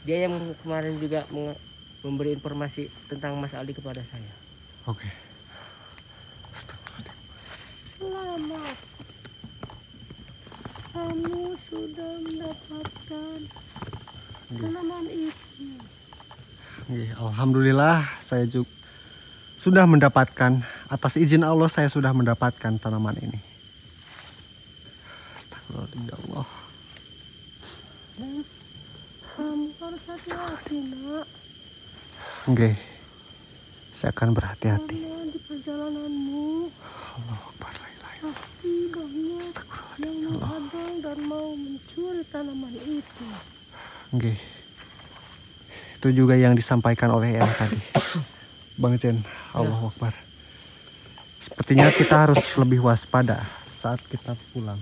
Dia yang kemarin juga memberi informasi tentang Mas Aldi kepada saya. Oke. Selamat. Kamu sudah mendapatkan tanaman itu. Alhamdulillah saya juga sudah mendapatkan, atas izin Allah saya sudah mendapatkan tanaman ini. Astagfirullahaladzim ya Allah. Kamu harus hati-hati nak. Oke. Saya akan berhati-hati. Karena di perjalananmu Allahu Akbar, la ilaha illallah. pasti banyak yang menghadang dan mau mencuri tanaman itu. Oke. Itu juga yang disampaikan oleh yang tadi. Bang Zen, Allahu Akbar. Sepertinya kita harus lebih waspada saat kita pulang.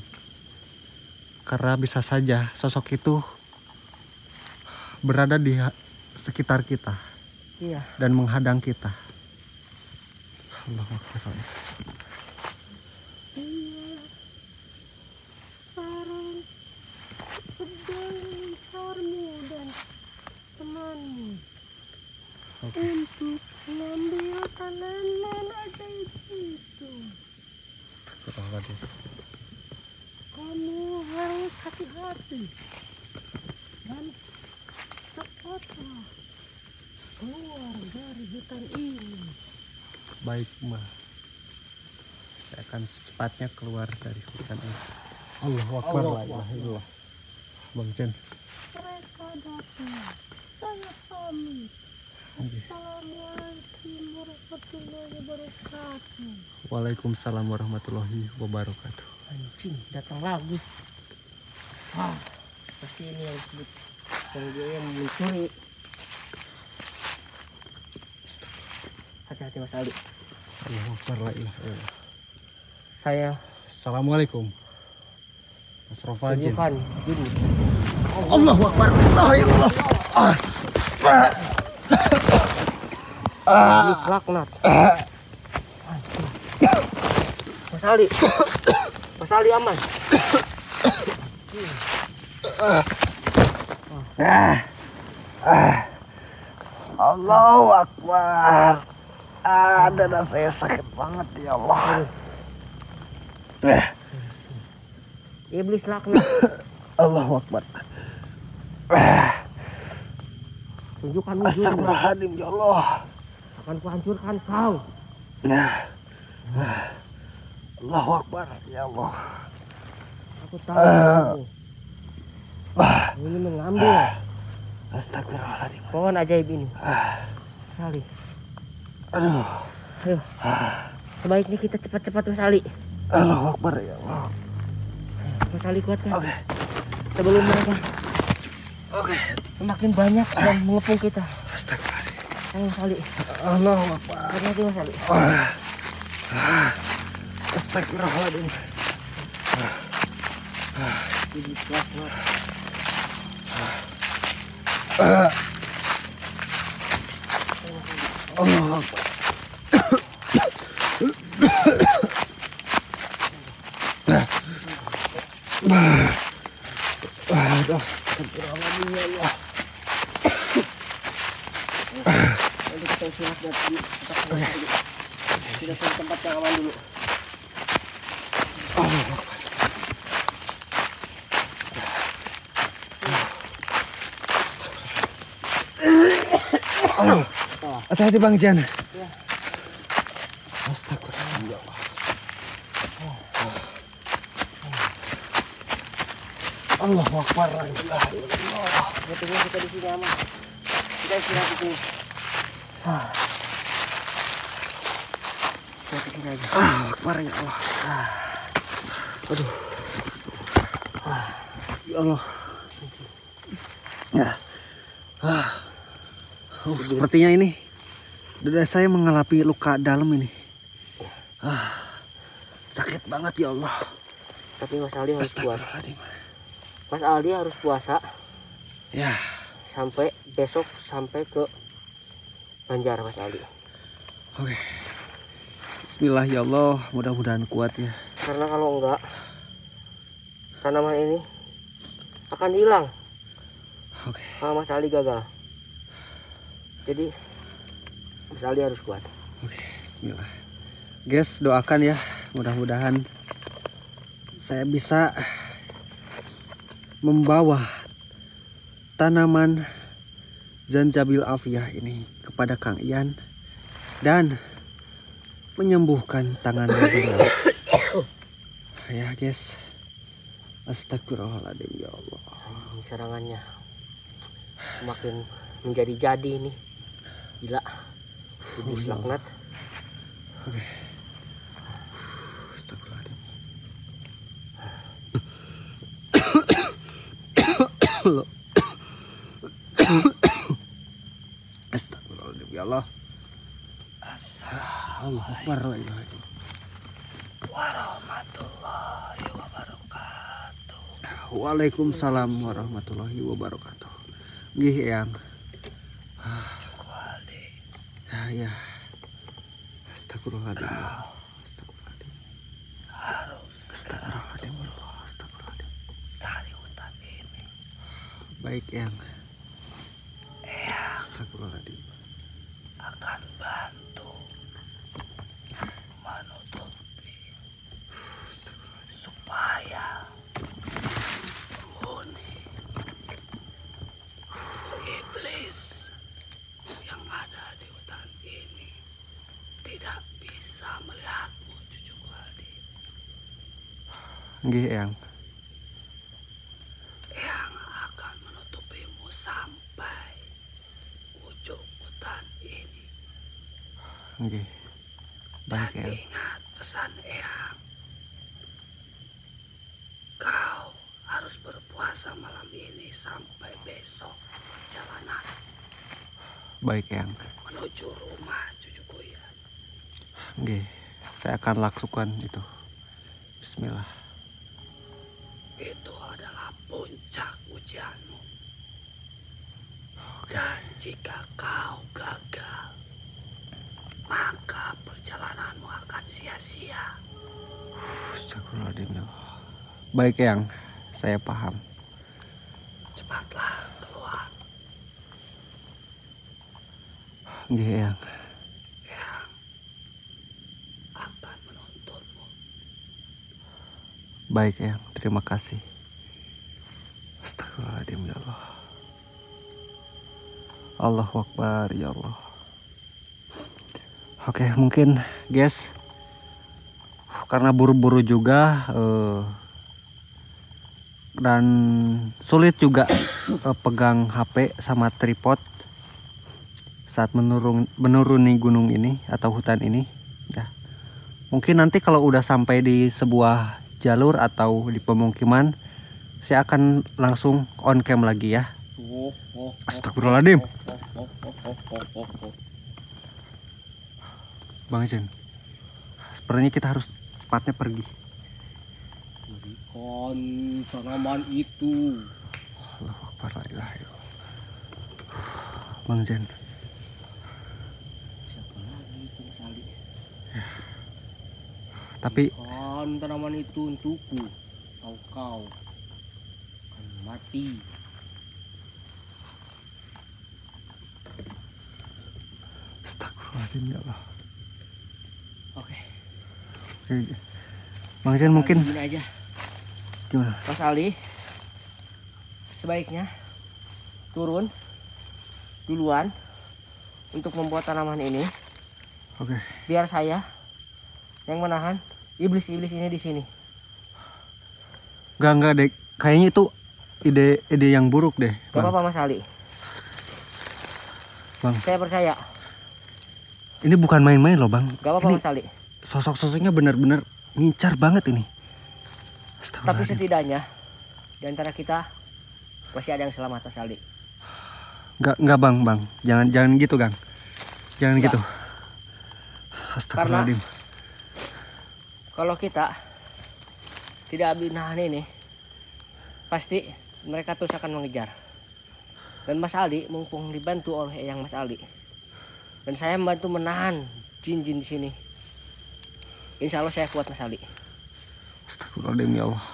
Karena bisa saja sosok itu berada di sekitar kita Iya. dan menghadang kita. Allahu Akbar. Iya. Sekarang sedang mencarimu dan temanmu Oke. untuk mengambil tanaman ajaib itu. Astagfirullahaladzim. Kamu harus hati-hati. hutan ini. Baik, Mbah. Saya akan secepatnya keluar dari hutan ini. Allahu Akbar, la ilaha illallah. Bang Zen. Mereka datang. Saya pamit. Assalamualaikum warahmatullahi wabarakatuh. Waalaikumsalam warahmatullahi wabarakatuh. Anjing, datang lagi. Wah, pasti ini yang disebut yang dia yang mencuri. Hati-hati Mas Aldi. Allahu Akbar, la ilaha illallah. Saya Assalamualaikum. Mas Rofajin. tunjukkan jin. Allahu Akbar, la ilaha illallah. Iblis laknat. Anjing. Mas Aldi. Mas Aldi aman. Allahu Akbar. Dada saya sakit banget ya Allah. Iblis laknat. Allahu Akbar. Tunjukkan wujudmu. Astagfirullahaladzim ya Allah. Akan kuhancurkan kau. Allahu Akbar ya Allah. Aku tahu kamu ingin mengambil Astagfirullahaladzim. pohon ajaib ini. Sali, Aduh. ayo. Sebaiknya kita cepat-cepat Mas Ali. Allahu Akbar ya Allah. Mas Ali kuatkan. Oke. Sebelum mereka Oke. semakin banyak dan mengepung kita. Astagfirullahaladzim. Ayo Mas Ali. Allahu Akbar. Hati-hati Mas Ali. Astagfirullahaladzim. Iblis laknat. Allahu Akbar. Astagfirullahaladzim ya Allah. Nanti kita istirahat di tempat yang aman dulu. Kita cari tempat yang aman dulu. Allahu Akbar. Hati-hati Bang Jan. Astagfirullahaladzim ya Allah. Allahu Akbar. La ilaha illallah. Betulnya kita di sini aman. Kita istirahat di sini. Kita di sini aja. Allahu Akbar ya Allah. Aduh. Ya Allah. Ya. Sepertinya ini dada saya mengalami luka dalam ini. Sakit banget ya Allah. Tapi Mas Aldi harus kuat. Astagfirullahaladzim. Mas Aldi harus puasa Ya. sampai besok, sampai ke Banjar Mas Aldi. Oke. Bismillah ya Allah, mudah-mudahan kuat ya. Karena kalau enggak, tanaman ini akan hilang Oke. kalau Mas Aldi gagal. Jadi Mas Aldi harus kuat. Oke, bismillah. Guys, doakan ya, mudah-mudahan saya bisa membawa tanaman Zanjabil Afiyah ini kepada Kang Ian dan menyembuhkan tangannya beliau. Ya guys. Astagfirullahaladzim ya Allah. Ini serangannya semakin menjadi-jadi ini. Gila. Iblis laknat. Oke. Astagfirullahaladzim. Astagfirullahaladzim ya Allah. Allahu Akbar, la ilaha illallah. Warahmatullahi wabarakatuh. Waalaikumsalam warahmatullahi wabarakatuh. Gih yang. Ya. Astagfirullahaladzim. Astagfirullahaladzim. Harus Astagfirullahaladzim. Astagfirullahaladzim. dari hutan ini. Baik yang. Eyang Astagfirullahaladzim. akan bantu menutupi supaya penghuni iblis yang ada di hutan ini Nggih, Eyang. Eyang akan menutupimu sampai ujung hutan ini. Nggih. Baik, Dan Eyang. ingat pesan Eyang. Kau harus berpuasa malam ini sampai besok perjalanan Baik, Eyang. menuju rumah cucuku ya. Nggih. Saya akan lakukan itu. Bismillah. Itu adalah puncak ujianmu. Dan jika kau gagal, maka perjalananmu akan sia-sia. Astagfirullahaladzim ya Allah. Baik, Eyang. Saya paham. Cepatlah keluar. Nggih, Eyang. Eyang akan menuntunmu. Baik, Eyang. Terima kasih. Astagfirullahaladzim ya Allah. Allahu Akbar ya Allah. Oke, mungkin guys, karena buru-buru juga dan sulit juga pegang HP sama tripod saat menuruni gunung ini atau hutan ini ya. Mungkin nanti kalau udah sampai di sebuah jalur atau di pemukiman, saya akan langsung on cam lagi ya. Astagfirullahaladzim. Bang Zen, sepertinya kita harus cepatnya pergi. Berikan tanaman itu. Allahu Akbar, la ilaha illallah. Bang Zen, Siapa lagi itu Mas Ali? tapi Berikan tanaman itu untukku. Kau akan mati. astagfirullahaladzim ya Allah. Oke. Oke. Bang Zen mungkin Gini aja. gimana? Mas Ali, sebaiknya turun duluan untuk membuat tanaman ini, Oke. biar saya yang menahan iblis-iblis ini di sini. Enggak deh. Kayaknya itu ide yang buruk deh, Gak Bang. apa-apa Mas Ali. Bang. Saya percaya. Ini bukan main-main loh, Bang. Gak apa-apa Ini Mas Ali. sosok-sosoknya benar-benar ngincar banget ini. Tapi Astagfirullahaladzim. setidaknya di antara kita masih ada yang selamat Mas Ali. Enggak Bang. Jangan gitu, Gang. Jangan Enggak. gitu. Astagfirullahaladzim. Kalau kita tidak habis nahan ini, pasti mereka terus akan mengejar. Dan Mas Ali mumpung dibantu oleh yang Mas Ali, dan saya membantu menahan jin-jin di sini. Insya Allah saya kuat Mas Ali. Astagfirullahaladzim ya Allah.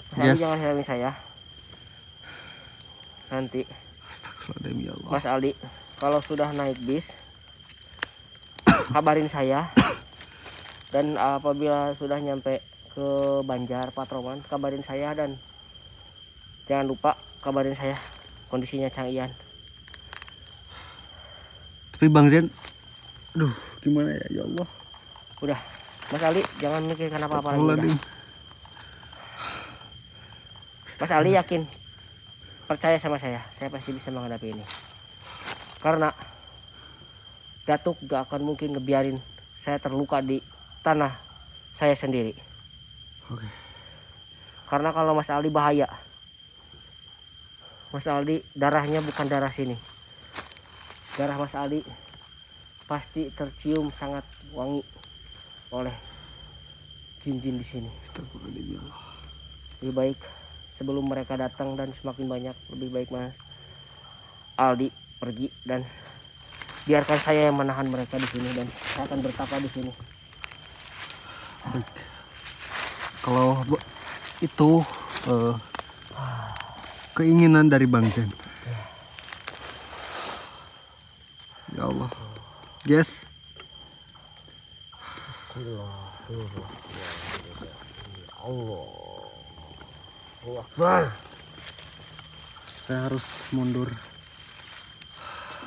Mas Ali Yes. jangan hilangin saya. Nanti Astagfirullahaladzim ya Allah. Mas Ali kalau sudah naik bis, kabarin saya. Dan apabila sudah nyampe ke Banjar Patroman, kabarin saya. Dan jangan lupa kabarin saya kondisinya Cang Ian. Tapi Bang Zen, aduh gimana ya Allah. Udah Mas Ali jangan mikirkan apa-apa lagi. Udah. Astagfirullahaladzim. Mas Ali yakin, percaya sama saya pasti bisa menghadapi ini. Karena Datuk gak akan mungkin ngebiarin saya terluka di tanah saya sendiri. Oke. Karena kalau Mas Ali bahaya, Mas Ali darahnya bukan darah sini. Darah Mas Ali pasti tercium sangat wangi oleh jin-jin di sini. Astagfirullahaladzim ya Allah. Lebih baik sebelum mereka datang dan semakin banyak, lebih baik Mas Aldi pergi dan biarkan saya yang menahan mereka di sini, dan saya akan bertapa di sini. Baik. Kalau itu keinginan dari Bang Zen. Ya Allah. Yes. Allahu Akbar. Saya harus mundur.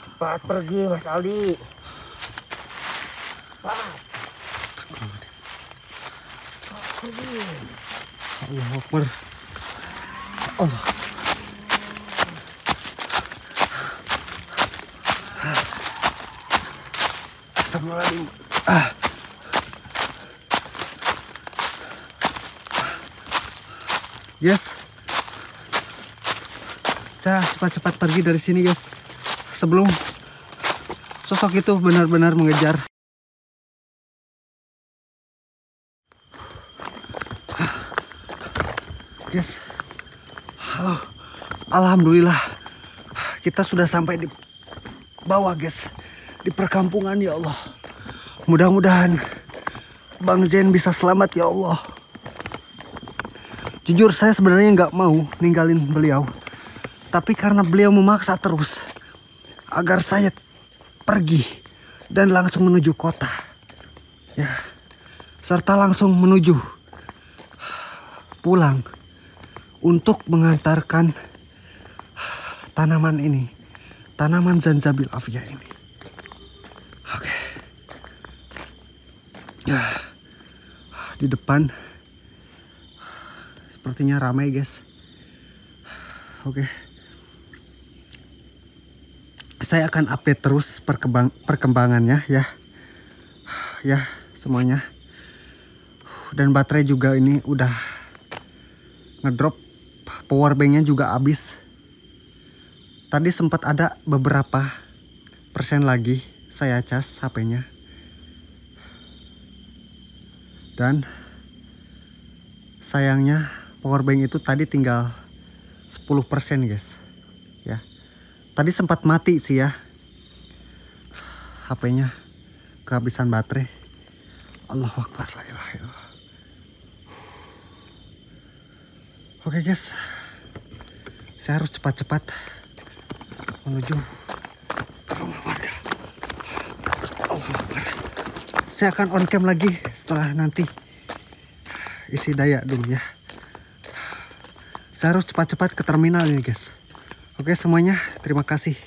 Cepat pergi Mas Aldi. Cepat. Pergi. Allahu Akbar. Allah. Astagfirullahaladzim. Yes. Saya cepat-cepat pergi dari sini, guys. Sebelum sosok itu benar-benar mengejar. Yes. Oh, alhamdulillah kita sudah sampai di bawah, guys, di perkampungan. Ya Allah, mudah-mudahan Bang Zen bisa selamat, ya Allah. Jujur saya sebenarnya nggak mau ninggalin beliau, tapi karena beliau memaksa terus agar saya pergi dan langsung menuju kota, ya, serta langsung menuju pulang untuk mengantarkan tanaman ini, tanaman Zanzabil Afia ini. Oke. Ya, di depan sepertinya ramai, guys. Oke. Saya akan update terus perkembangannya, ya. Ya, semuanya. Dan baterai juga ini udah ngedrop. Powerbanknya juga habis. Tadi sempat ada beberapa persen lagi saya cas HP-nya. Dan sayangnya powerbank itu tadi tinggal 10%, guys. Ya. Tadi sempat mati sih ya. HP-nya kehabisan baterai. Allahu Akbar, la ilaha illallah. Oke, guys. Saya harus cepat-cepat menuju ke rumah warga. Allahu Akbar. Saya akan on cam lagi setelah nanti isi daya dulu ya. Saya harus cepat-cepat ke terminal ini, guys. Oke semuanya, terima kasih.